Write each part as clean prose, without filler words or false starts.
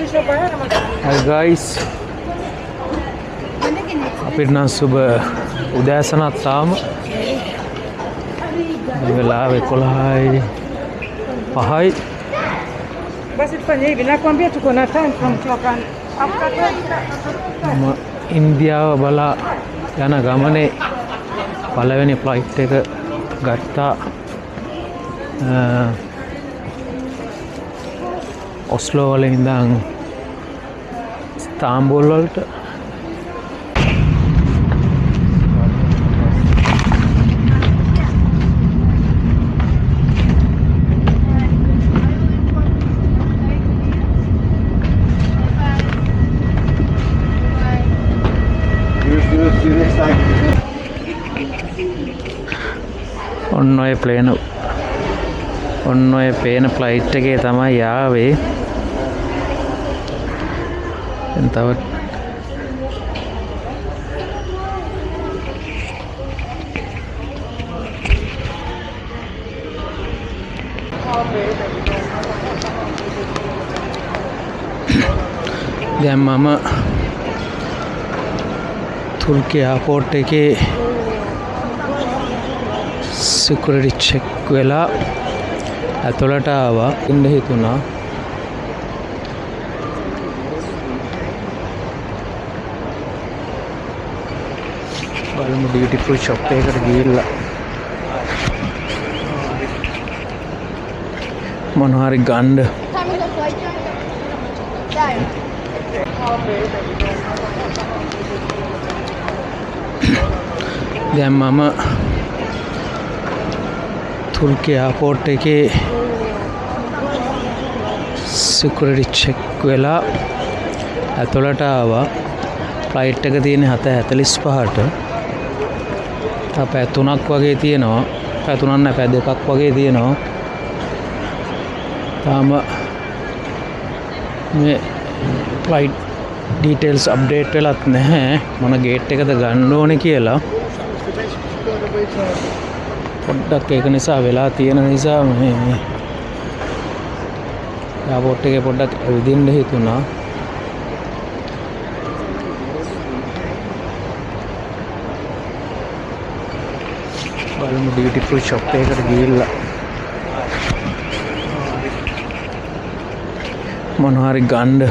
Hi guys. අපිට නම් සුබ උදෑසනක් තාම මේ වෙලාව 11යි 5යි. Basi tufanye hivi, nakwambia tuko na time from Chokran. ඉන්දියාව බලා යන ගමනේ පළවෙනි ෆ්ලයිට් එක ගත්තා. ඔස්ලෝ වල ඉඳන් ස්තාම්බුල් වලට. ඔන්න ඔය ප්ලේන ඔන්න ඔය පේන ෆ්ලයිට් එකේ තමයි ආවේ. තව දැන් මම තුර්කි එයාපෝට් එකේ සිකියුරිටි චෙක් වෙලා ඇතුළට ආවා. ඉන්න හිතුණා. බලමු ඩියුටි ෆ්‍රී ෂොප් එකකට ගිහිල්ලා මොනවා හරි ගන්න. දැන් මම තුර්කි එයාපෝට් එකේ සිකියුරිටි චෙක් වෙලා ඇතුළට ආවා. ෆ්ලයිට් එක තියෙන්නේ 7:45ට. පැය 3ක් වගේ තියෙනවා. පැය 3ක් නැහැ, පැය 2ක් වගේ තියෙනවා. තාම මේ ෆ්ලයිට් ඩීටේල්ස් අප්ඩේට් වෙලත් නැහැ. මොන ගේට් එකද ගන්න ඕනේ කියලා. පොඩ්ඩක් ඒක නිසා වෙලා තියෙන නිසා මේ එයාපෝට් එකේ පොඩ්ඩක් ඇවිදින්න හිතුණා. බලමු ඩියුටි ෆ්‍රී ෂොප් එකකට ගිහිල්ලා මොනවා හරි ගන්න.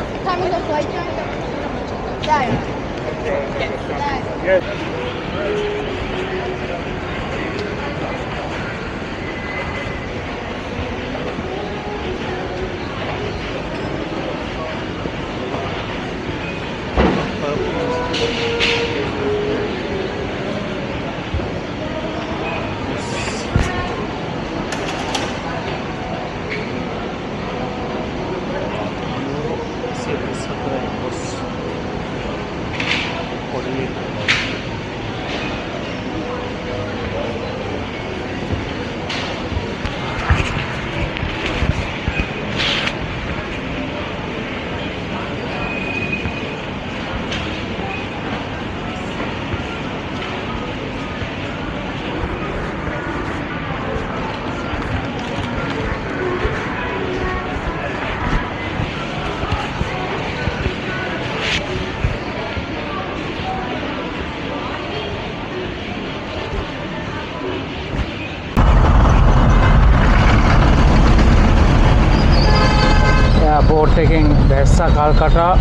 එයාපෝට් එකෙන් බැස්සා කල්කටා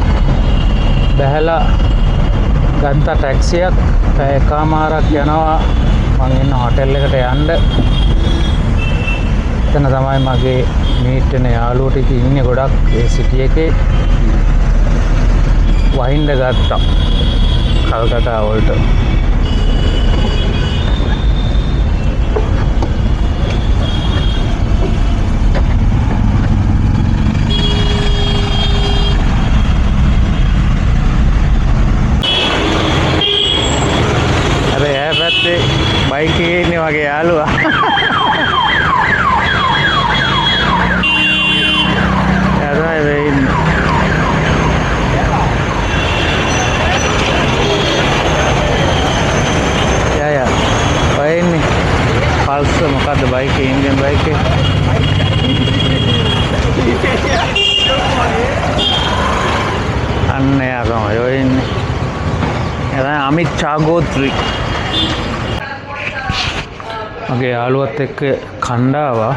බැහැලා ගත්තා ටැක්සියක්. පැය එකමාරක් යනවා මං ඉන්න හොටෙල් එකට යන්න. එතන තමයි මගේ මීට් වෙන යාළුවෝ ටික ඉන්නේ ගොඩක් ඒ සිටි එකේ. වහින්න ගත්තා කල්කටා වලට. බයික් එකේ ඉන්නේ වගේ යාළුවා. එයා තමයි ඉන්නේ. යා ඔය ඉන්නේ පල්ස් මොකද්ද බයික් එකේ ඉන්දියන් බයික් එකේ. අන්න එයා තමයි ඔය ඉන්නේ. එයා අමිත් චාගෝත්‍රි. මගේ යාළුවත් එක්ක කණ්ඩාවා.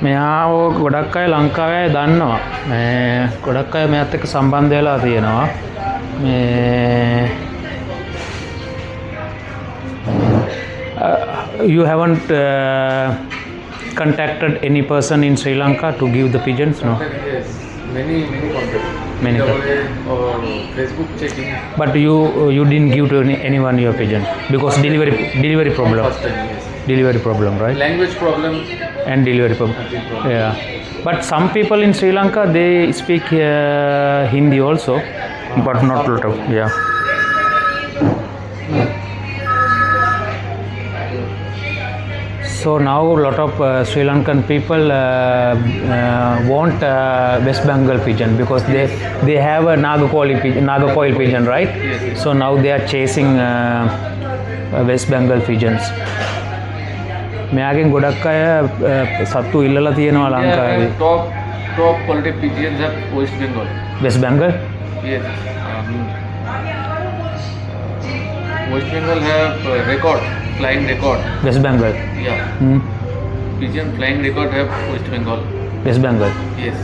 මෙයාව ගොඩක් අය ලංකාවේ දන්නවා. මේ ගොඩක් අය මෙයාත් එක්ක සම්බන්ධ වෙලා තියෙනවා. මේ you haven't contacted any person in Sri Lanka to give the pigeons, no? Yes, many contacts. Many or Facebook checking. But you didn't give to anyone your pigeon because delivery problem. First time, yes. Delivery problem, right? Language problem. And delivery problem. Yeah. But some people in Sri Lanka they speak Hindi also, but not lot of. Yeah. So now a lot of Sri Lankan people want West Bengal pigeon because they have a Nagakoil pigeon, right? Yes. So now they are chasing West Bengal pigeons. මෙයාගෙන් ගොඩක් අය සත්තු ඉල්ලලා තියෙනවා ලංකාවේ. Top quality pigeons have West Bengal. West Bengal? Yes. West Bengal have flying record. West Bengal. Yeah. Pigeon flying record have West Bengal. West Bengal. Yes.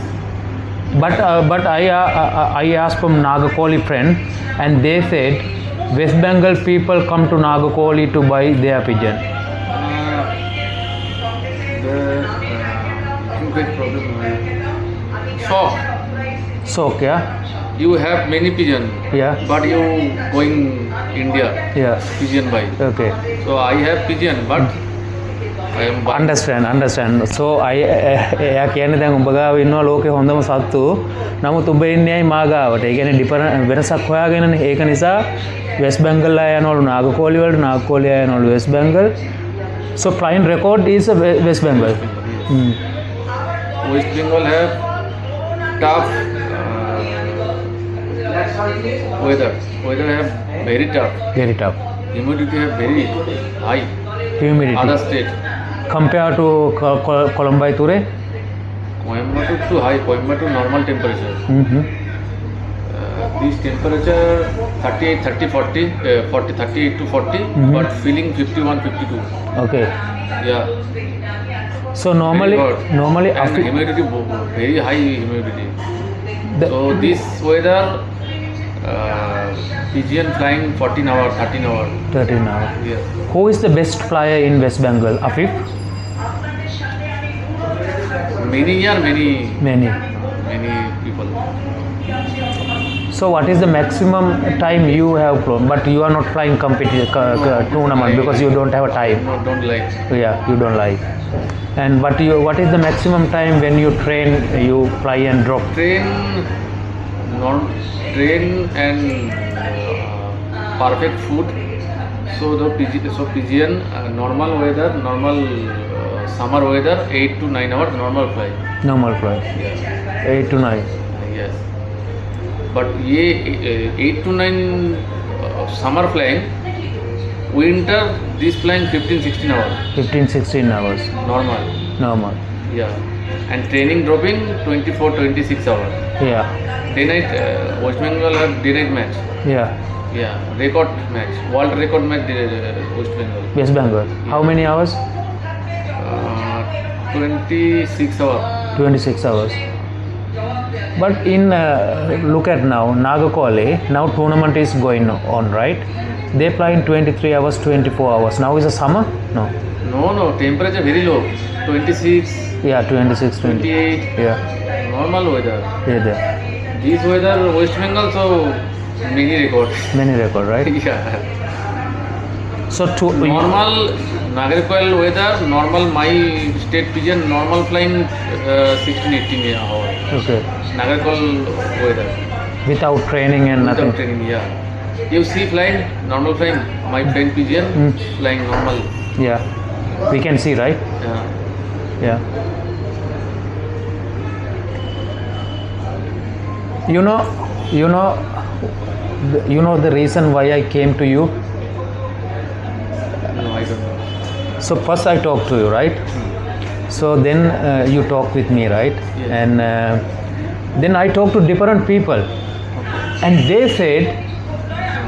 But I asked from Nagakoli friend and they said West Bengal people come to Nagakoli to buy their pigeon. Language problem. So yeah. You have many pigeon. Yeah. But you going India. Yeah. Pigeon buy. Okay. So I have pigeon, but I am buying. Understand. So එයා කියන්නේ දැන් උඹ ගාව ඉන්නවා ලෝකේ හොඳම සත්තු. නමුත් උඹ ඉන්නේ ඇයි මා ගාවට? ඒ කියන්නේ වෙනසක් හොයාගෙනනේ. ඒක නිසා වෙස්ට් බෙන්ගල් අය යනවලු නාගකෝලි වලට, නාගකෝලි අය යනවලු west බෙන්ගල්. So flying record is West Bengal. West Bengal have tough weather. Weather have very tough. Very tough. Humidity have very high. Humidity. Other state. Compared to Colombai Ture? Coimbatore too high. Coimbatore normal temperature. This temperature 38, 30, 40, 38 to 40, but feeling 51, 52. Okay. Yeah. So normally and humidity very high humidity. So this weather pigeon flying 14 hours, 13 hours. 13 hours. Yes. Who is the best flyer in West Bengal? Afif? Many people. So what is the maximum time you have flown? But you are not flying tournament because you don't have a time. No, don't like. Yeah, you don't like. And what is the maximum time when you train, you fly and drop? Train and perfect food. So pigeon normal weather, summer weather 8 to 9 hours normal fly. Normal fly. Yeah. 8 to 9. Yes. But 8 to 9 summer flying, winter this flying 15-16 hours. 15-16 hours. Normal. Yeah. And training dropping 24-26 hours. Yeah. Day night West Bengal have day night match. Yeah. Yeah. Record match. World record match West Bengal. West Bengal. How many hours? 26 hours. 26 hours. But in look at now Nagakoli, now tournament is going on, right? They play in 23 hours, 24 hours. Now is a summer? No. No, temperature very low. 26. Yeah, 26, 28. Yeah. Normal weather. Yeah, there. This weather West Bengal so many records. Many record, right? Yeah. So normal Nagarkoil weather, normal my state pigeon, normal flying 16-18 hours. Okay. Nagarkoil weather. Without training and nothing. Without training, yeah. You see flying, normal flying, my friend pigeon flying normal. Yeah. We can see, right? Yeah. You know the reason why I came to you? No, I don't know. So first I talked to you, right? So then you talk with me, right? Yes. And Then I talked to different people, and they said,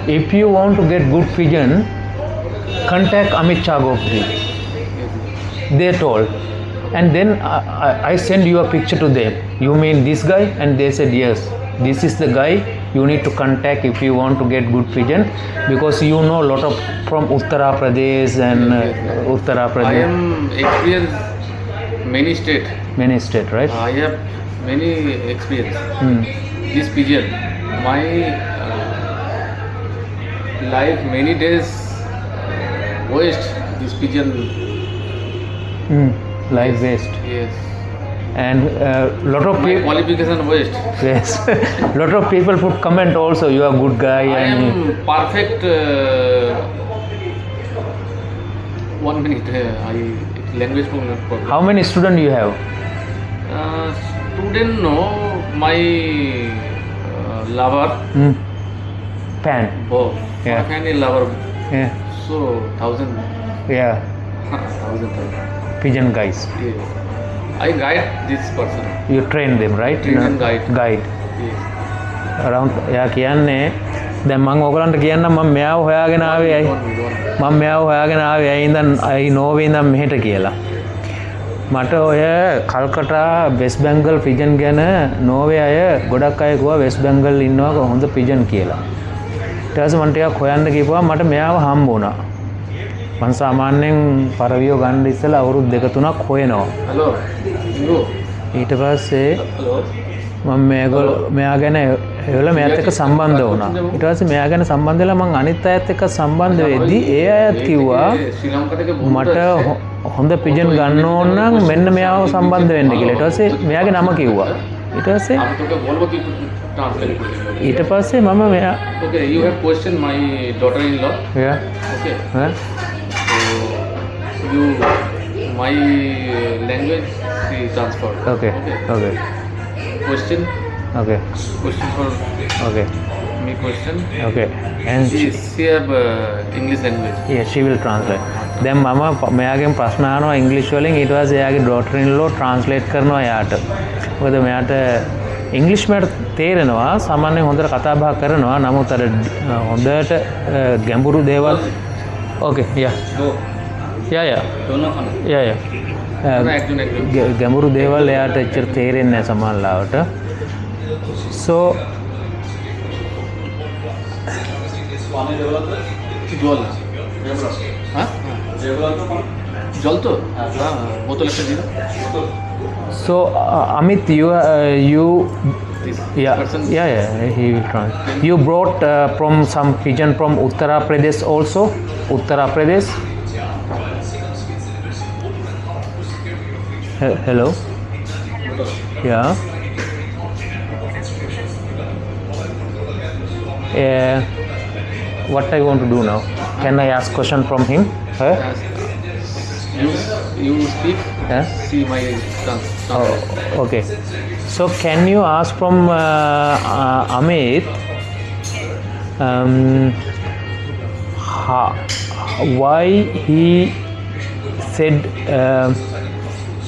if you want to get good pigeon, contact Amit Chagopri. They told, and then I send you a picture to them. You mean this guy? And they said yes, this is the guy you need to contact if you want to get good pigeon, because you know a lot of from Uttara Pradesh and Uttara I Pradesh, am experienced many state. many state, right? I have many experience. Hmm. This pigeon, my life many days waste. This pigeon, Life waste, yes. and lot of My people. qualification waste. Yes, lot of people put comment also. You are good guy, I and am perfect. 1 minute. I language problem. how many student you have? Student no, my lover. Pan. Oh, Yeah. my family lover. Yeah, So 1,000, yeah, 1,000. pigeon guys. Yeah. I guide this person. You train them, right? Train and guide. Guide. Yes. Around යා කියන්නේ දැන් මම ඔයගලන්ට කියන්නම් මම මෙයාව හොයාගෙන ආවේ ඇයි මම මෙයාව හොයාගෙන ආවේ ඇයි ඉඳන් අයි නෝවේ ඉඳන් මෙහෙට කියලා මට ඔය කල්කටා වෙස්ට් බෙන්ගල් පිජන් ගැන නෝවේ අය ගොඩක් අය කිව්වා වෙස්ට් බෙන්ගල් ඉන්නවා හොඳ පිජන් කියලා ඊට පස්සේ මම ටිකක් හොයන්න ගිහුවා මට මෙයාව හම්බ වුණා මම සාමාන්‍යයෙන් පරවියෝ ගන්න ඉස්සෙල්ලා අවුරුදු 2-3ක් හොයනවා Hello. Ingo. ඊට පස්සේ Hello. මම මෙයා ගැන ඒවල මෙයාත් එක්ක සම්බන්ධ වුණා. ඊට පස්සේ මෙයා ගැන සම්බන්ධ වෙලා මම අනිත් අයත් එක්ක සම්බන්ධ වෙද්දී ඒ අයත් කිව්වා ශ්‍රී ලංකාවට මට හොඳ පිජන් ගන්න ඕන නම් මෙන්න මෙයාව සම්බන්ධ වෙන්න කියලා. ඊට පස්සේ මෙයාගේ නම කිව්වා. ඊට පස්සේ আমি তোকে বলবো কি ট্রান্সলেট করে ඊට පස්සේ මම මෙයා okay you have question my daughter in law yeah okay huh? so you my language she transfer okay okay question okay for okay me question okay and she have English language yeah she will translate දැන් මම මෙයාගෙන් ප්‍රශ්න අහනවා ඉංග්‍රීසි වලින් ඊට පස්සේ එයාගේ daughter in law translate කරනවා එයාට මොකද මෙයාට ඉංග්‍රීසි මට තේරෙනවා සාමාන්‍යයෙන් හොඳට කතා බහ කරනවා නමුත් අර හොඳට ගැඹුරු දේවල් okay yeah go yeah dono khana yeah একজন ගැඹුරු දේවල් එයාට එච්චර තේරෙන්නේ නැහැ සමහර ලාවට so জল হ্যাঁ জল তো হ্যাঁ বোতল একটা দিন so Amit you yeah person yeah he will translate you brought from some pigeon from Uttara Pradesh also Uttara Pradesh hello yeah what I want to do now can I ask question from him huh? you speak Yeah? see my translate Okay. So can you ask from Amit why he said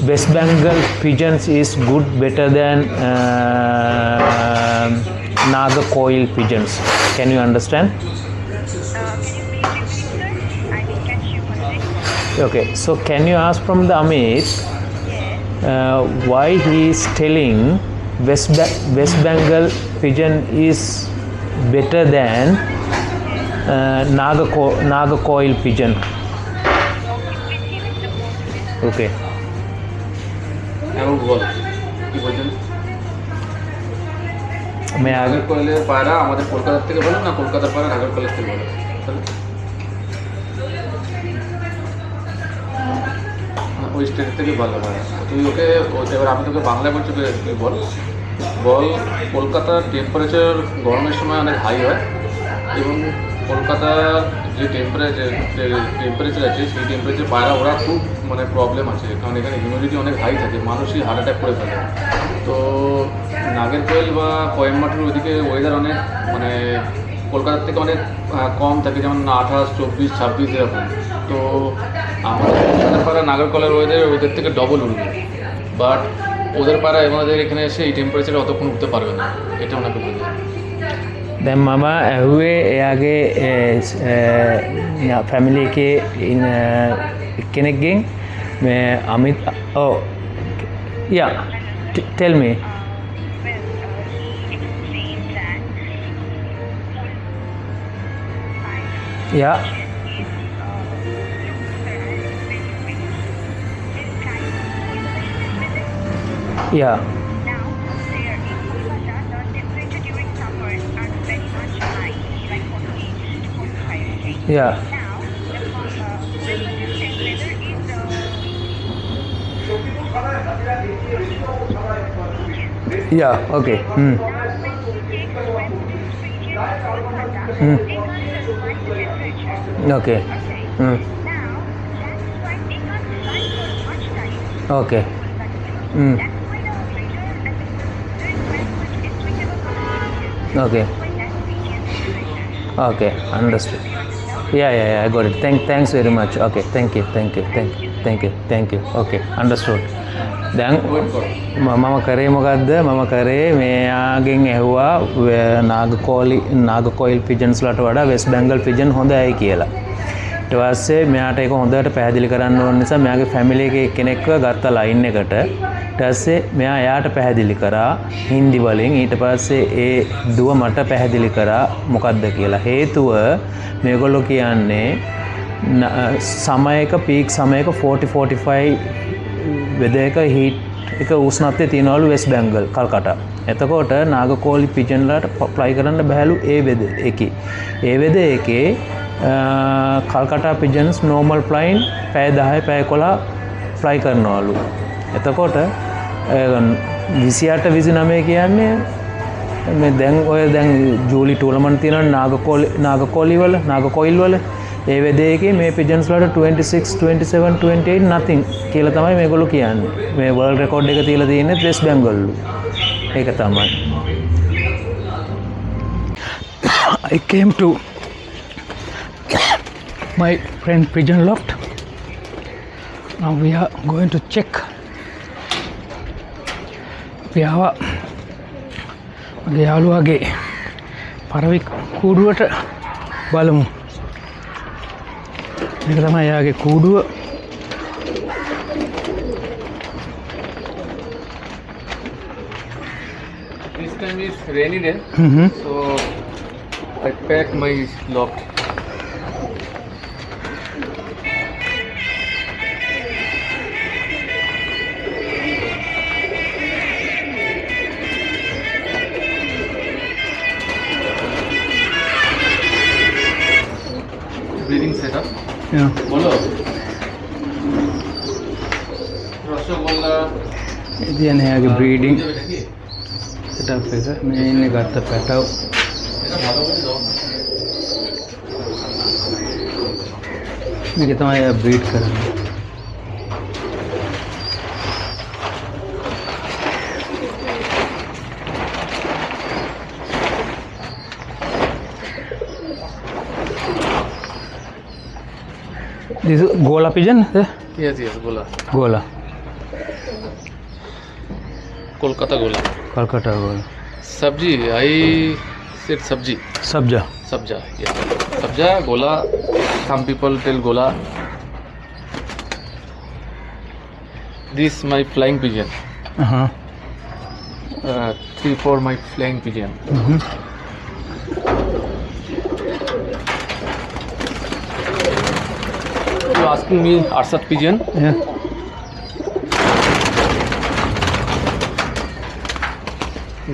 West Bengal pigeons is good better than Nagarcoil pigeons? Can you understand? Okay, so can you ask from the Amit why he is telling West Bengal pigeon is better than Nagarcoil pigeon? Okay. এখন বল কি বলছেন मैं आगे নাগরকোয়েলের পায়রা আমাদের কলকাতার থেকে ভালো না কলকাতার পায়রা নাগরকোয়েলের থেকে ভালো ওই স্টেটের থেকে ভালো পায়রা তুই ওকে এবার আমি তোকে বাংলায় বলছি তুই বল বল কলকাতার টেম্পারেচার গরমের সময় অনেক হাই হয় এবং কলকাতার যে টেম্পারেচার আছে সেই টেম্পারেচার পায়রা ওরা খুব মানে প্রবলেম আছে কারণ এখানে হিউমিডিটি অনেক হাই থাকে মানুষই হার্ট অ্যাটাক করে ফেলে তো নাগরকোয়েল বা কোয়েম্বাটুর ওইদিকে ওয়েদার অনেক মানে কলকাতার থেকে অনেক কম থাকে যেমন 28, 24, 26 এরকম তো আমাদের কলকাতার পায়রা নাগরকোয়েলের ওদের থেকে ডবল উঠবে বাট ওদের পাড়ায় আমাদের এখানে এসে এই টেম্পারেচারে অতক্ষণ উঠতে পারবে না, এটা ওনাকে বলবে। දැන් මම ඇහුවේ එයාගේ ෆැමිලි එකේ එක්කෙනෙක්ගෙන් මේ අමිත් යා tell me yeah yeah yeah yeah okay okay okay okay okay understood yeah I got it thanks very much okay thank you okay understood දැන් මම කරේ මොකද්ද මම කරේ මෙයාගෙන් ඇහුවා නාගකෝයිල් පිජන්ස් වලට වඩා වෙස්ට් බෙන්ගල් පිජන් හොඳයි කියලා. ඊට පස්සේ මෙයාට ඒක හොඳට පැහැදිලි කරන්න ඕන නිසා මෙයාගේ ෆැමිලි එකේ කෙනෙක්ව ගත්තා ලයින් එකට. ඊට පස්සේ මෙයා එයාට පැහැදිලි කරා හින්දි වලින්. ඊට පස්සේ ඒ දුව මට පැහැදිලි කරා මොකද්ද කියලා. හේතුව මේගොල්ලෝ කියන්නේ සමයක පීක් සමයක 40-45 වෙදයක හීට් එක උෂ්ණත්වය තියනවලු වෙස්ට් බෙන්ගල් කල්කටා. එතකොට නාගකෝලි පිජන් වලට ෆ්ලයි කරන්න බැහැලු ඒ වෙද එකේ. ඒ වෙද එකේ කල්කටා පිජන්ස් නෝමල් ෆ්ලයින් පැය 10 පැය 11 ෆ්ලයි කරනවලු. එතකොට 28 29 කියන්නේ මේ දැන් ජූලි ටූර්නමන්ට් තියෙනවා නාගකෝයිල් වල ඒ වෙදේකේ මේ පිජන්ස් වලට 26 27 28 nothing කියලා තමයි මේගොල්ලෝ කියන්නේ. මේ වර්ල්ඩ් රෙකෝඩ් එක තියලා තියෙන්නේ වෙස්ට් බෙන්ගල්ලු. ඒක තමයි. I came to my friend pigeon loft. Now we are going to check. අපි ආවා මගේ යාළුවාගේ පරවි කූඩුවට බලමු. මේක තමයි යාගේ කූඩුව. This time is rainy day, so I packed my loft. Breeding setup. Yeah. Bolo. Rasgulla. ඉතින් එයාගේ බ්‍රීඩින් සෙටප් එක මේ ඉන්නේ ගත්ත පැටව. මේක තමයි එයා බ්‍රීඩ් කරන්නේ. This is Gola pigeon? Yes, Gola. Gola. Kolkata Gola. Kolkata Gola. Sabji, I said sabji. Sabja. Sabja, yes. Sabja, Gola. Some people tell Gola. This my flying pigeon. 3-4 my flying pigeon. You asking me Arsat pigeon? Yeah.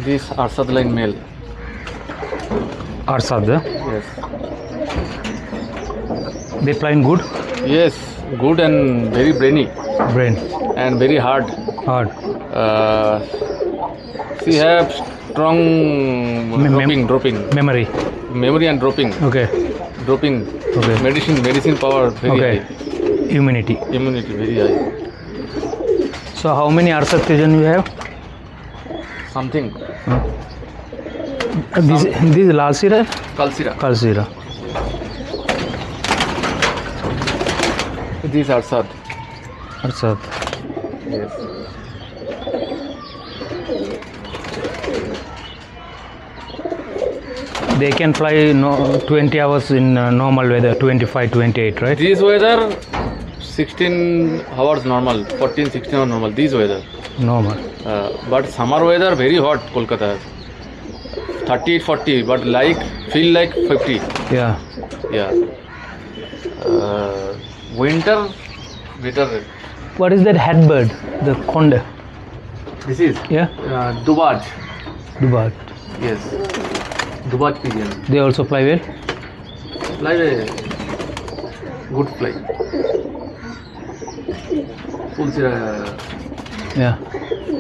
This Arsat line male. Arsad. Yes. They flying good? Yes, good and very brainy Brain. and very hard. Hard. She have strong dropping Memory. memory and dropping Okay. Okay. medicine power very Okay. high. Immunity. Immunity very high. So how many Arsad pigeon you have? Something This is Lalsira? Kalsira. Kalsira. These are Arsad. Arsad. Yes. they can fly 20 hours in normal weather, 25, 28, right? This weather 16 hours normal, 14, 16 hours normal. This weather. Normal. But summer weather very hot Kolkata. 30, 40, but feel like 50. Yeah. Yeah. Winter better. What is that hat bird? The conda. This is Yeah. Dubaj. Dubai. Yes. Dubaj pigeon. They also fly well. Fly good fly. Full Yeah.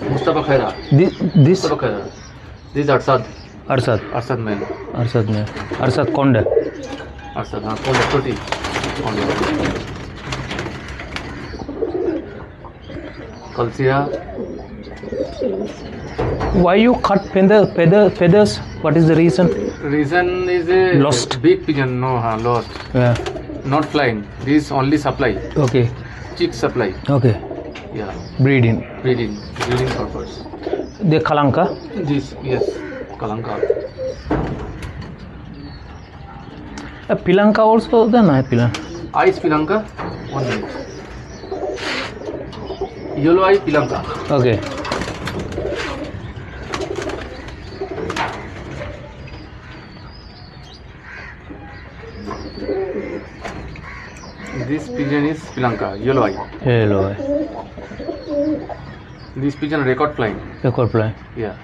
Mustafa Khaira. This Mustafa Khaira. This is Arsad. Arsad. Arsad man. Arsad ne. Arsad conda. Arsad. हाँ कौन छोटी. Kalsia. Why you cut feathers? What is the reason? Reason is Lost. Big pigeon. No, lost. Yeah. Not flying. This only supply. Okay. Chick supply. Okay. Yeah. Breeding. Breeding purpose. The kalanka. This yes. Kalanka. Pilanka also the no pilan. Ice Pilanka. 1 minute. Yellow eye Pilanka. Okay. This pigeon is Pilanka. Yellow eye. Hello. This pigeon record flying. Record fly. Yeah.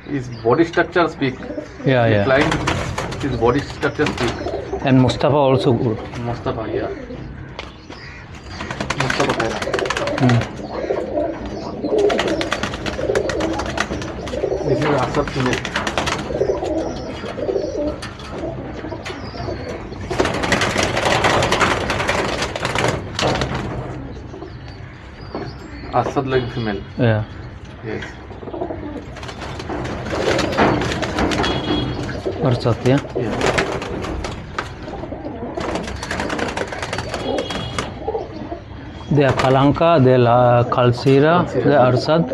His body structure speak. Yeah. Flying. His body structure speak. And Mustafa also good. Mustafa, yeah. Mustafa Khaira. This is Arsad female. Arsad like female. Yeah. Yes. Arsad, yeah. Yeah. They are Kalanka, they are Kalsira, they are Arsad,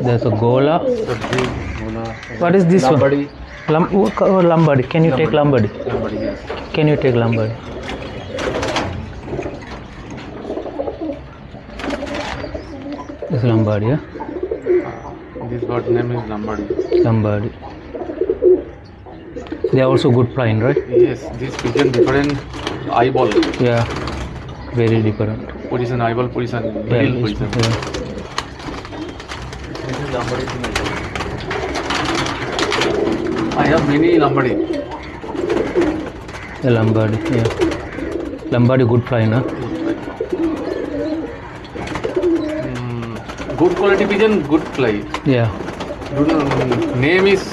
there's a Gola. Sabzi, Mola. What is this Lambadi. one? Lambadi. Can you take Lambadi? Lambadi, yes. Can you take Lambadi? This is Lambadi, yeah? This bird name is Lambadi. Lambadi. They are also good flying, right? Yes, this pigeon different eyeball Yeah. Very different. position, eyeball position, Yeah, middle position. yeah. This is Lambadi female. I have many Lambadi. The Lambadi, yeah. Lambadi good flying, huh? Good quality pigeon, good fly. Yeah. Name is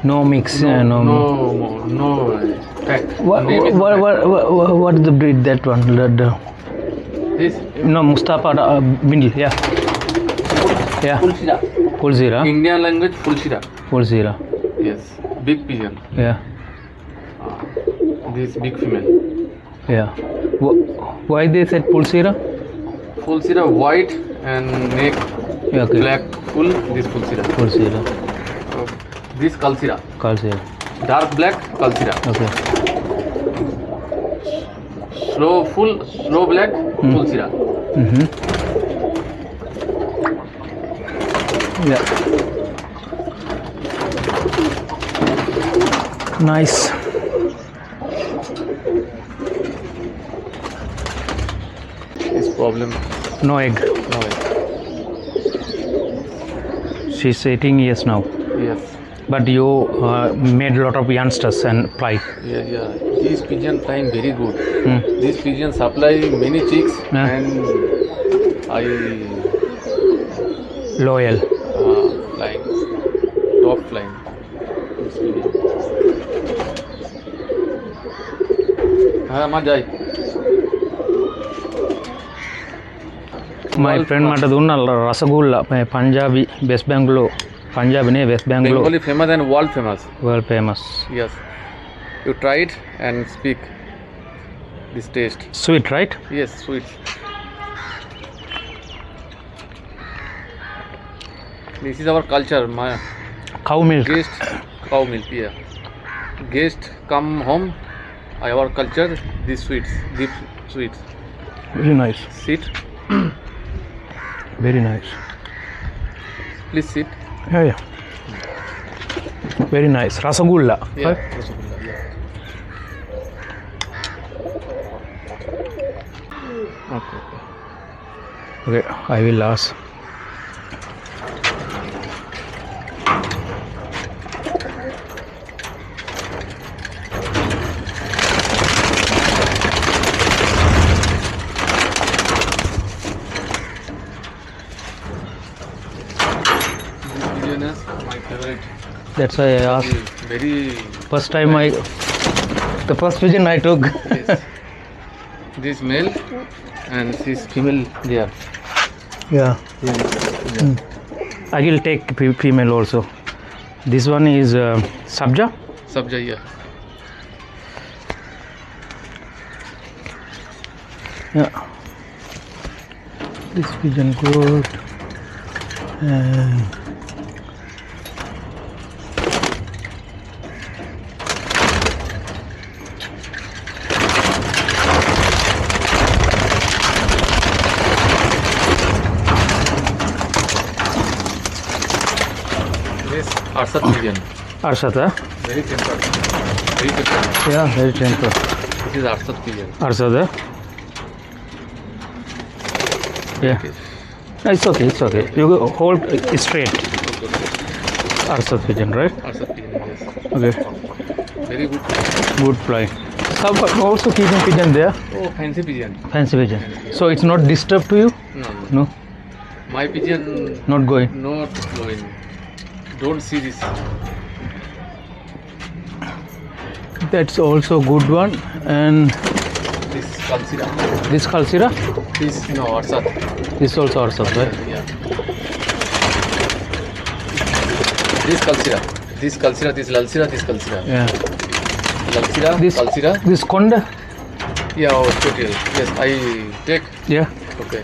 No mix, no. no fact. What Name is is the breed that one? this No, Mustafa Bindle, yeah. Yeah. Fulshira. Pulsira. Indian language Fulshira. Pulsira. Yes, big pigeon. Yeah. This big female. Yeah. Why they said Pulsira? Fulshira white and neck Yeah, okay. black full. This Fulshira. Pulsira. This Kalsira. Kalsira. Dark black Kalsira. Okay. Slow black Fulshira. Mm-hmm. Yeah. Nice. This problem. No egg. No way. She's 18 years now. Yes. But you made a lot of youngsters and fly. Yeah. This pigeon flying very good. Hmm. This pigeon supply many chicks Yeah. and I Loyal. flying top flying. This pigeon. हाँ जाए. My friend matadu unna Rasgulla, Punjabi, West Bengal. Punjab ne West Bengal. Bengali famous and world famous. World famous. Yes. You try it and speak this taste. Sweet, right? Yes, sweet. This is our culture. My Cow milk. guest, cow milk. Yeah. Guest come home. Our culture. These sweets, deep sweets. Very nice. Sit. Very nice. Please sit. Yeah. Very nice. Rasagulla. Yeah. Right? Rasgulla, yeah. Okay. Okay, I will ask. Pigeon is my favorite. That's why I asked. Very. First time the first pigeon I took. Yes. This male and this female there. Yeah. I will take female also. This one is Sabja. Sabja, yeah. Yeah. This pigeon good. This Arsat pigeon. Arsata. Very tempered. Very tempered. Yeah, very temper. This is Arsat pigeon. Arsata. Yeah. Okay. No, it's okay. It's okay. You go hold it straight. Arsat pigeon, right? Arsat pigeon, yes. Okay. Very good. Good flying. Some also keeping pigeon there. Oh, fancy pigeon. Fancy pigeon. So it's not disturbed to you? No, no. No, My pigeon not going. not going. Don't see this. That's also good one. And This Kalsira. this Khalsira? This no Arsat. This also Arsat, right? Yeah. This Kalsira. This Kalsira. This Lalsira. This Kalsira. Yeah. Lalsira. This Kalsira. this Konda? Yeah. Oh, total. Yes, I take. Yeah. Okay.